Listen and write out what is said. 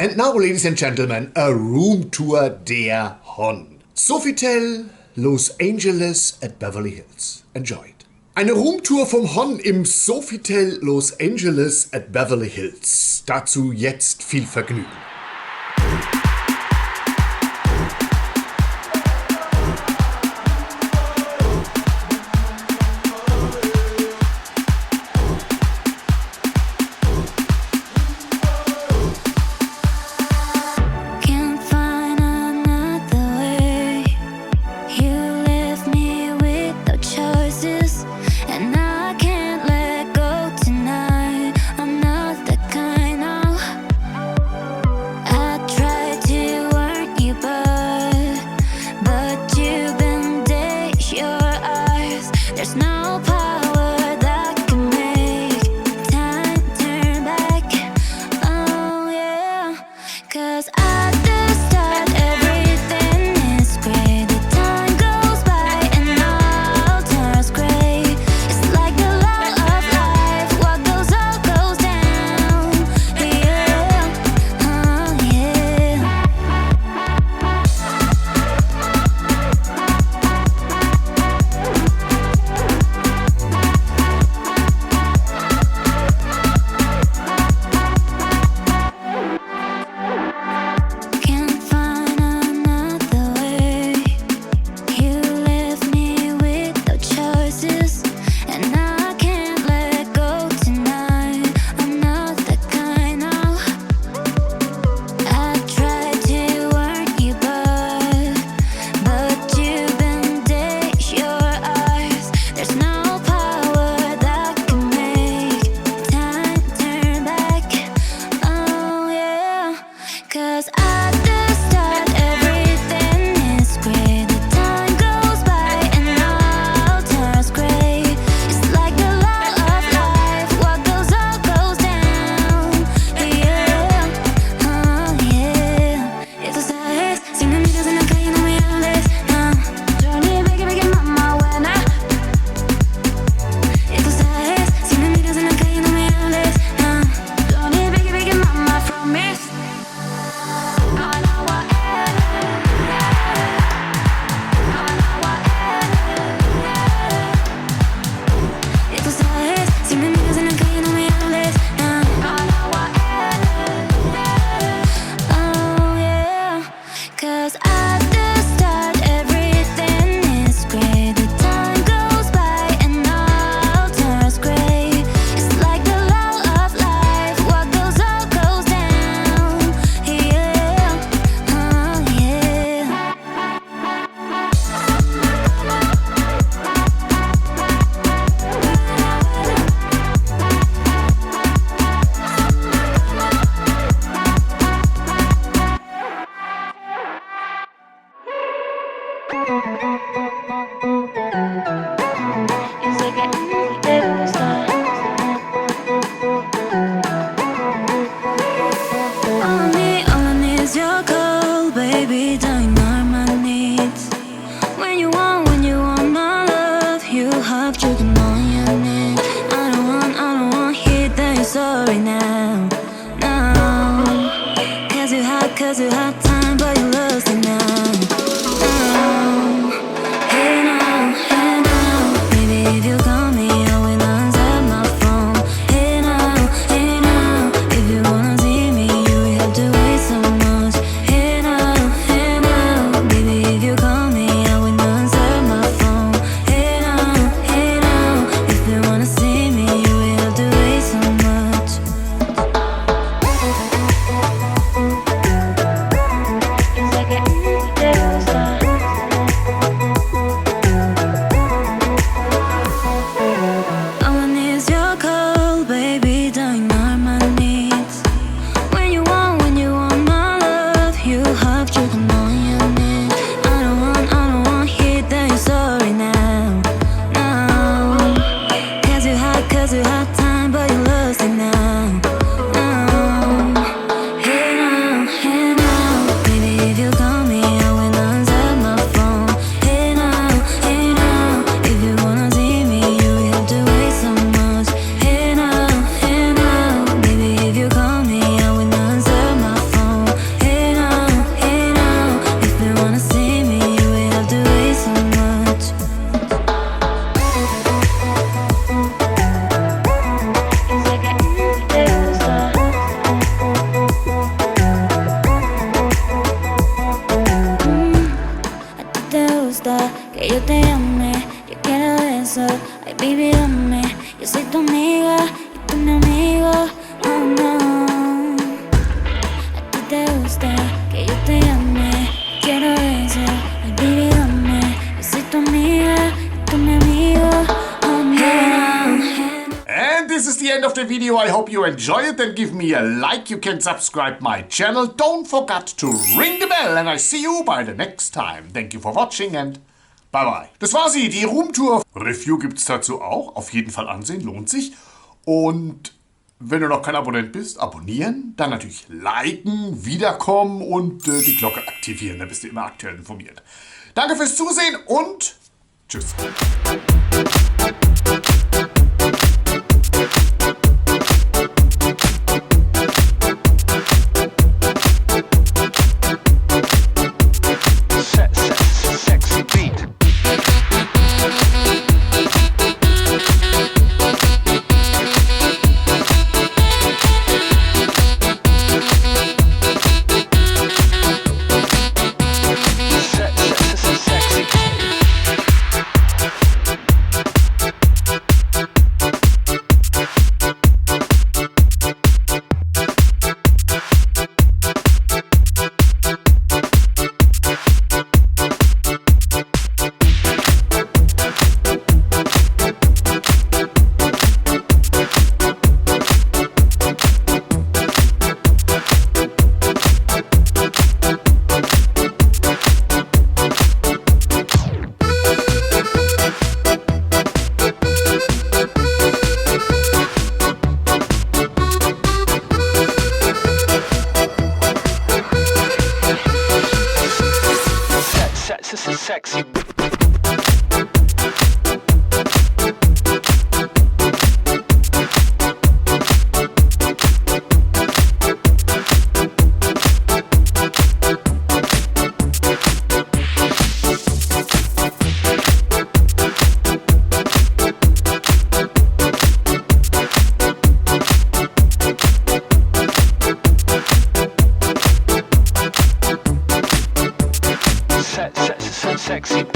And now, ladies and gentlemen, a room tour der HON. Sofitel, Los Angeles at Beverly Hills. Enjoy it. Eine Roomtour vom HON im Sofitel Los Angeles at Beverly Hills. Dazu jetzt viel Vergnügen. que yo te llame, yo quiero eso. Ay, baby, dame, yo soy tu amiga y tú mi amigo. Oh no, a ti te gusta que yo te llame, quiero eso. Ay, baby, dame, yo soy tu amiga y tú mi amigo. Oh no. And this is the end of the video. I hope you enjoy it. Then give me a like. You can subscribe my channel. Don't forget to ring the bell. And I see you by the next time. Thank you for watching and bye bye. Das war sie, die Roomtour. Review gibt es dazu auch. Auf jeden Fall ansehen, lohnt sich. Und wenn du noch kein Abonnent bist, abonnieren. Dann natürlich liken, wiederkommen und die Glocke aktivieren. Dann bist du immer aktuell informiert. Danke fürs Zusehen und tschüss. Sexy. Sexy.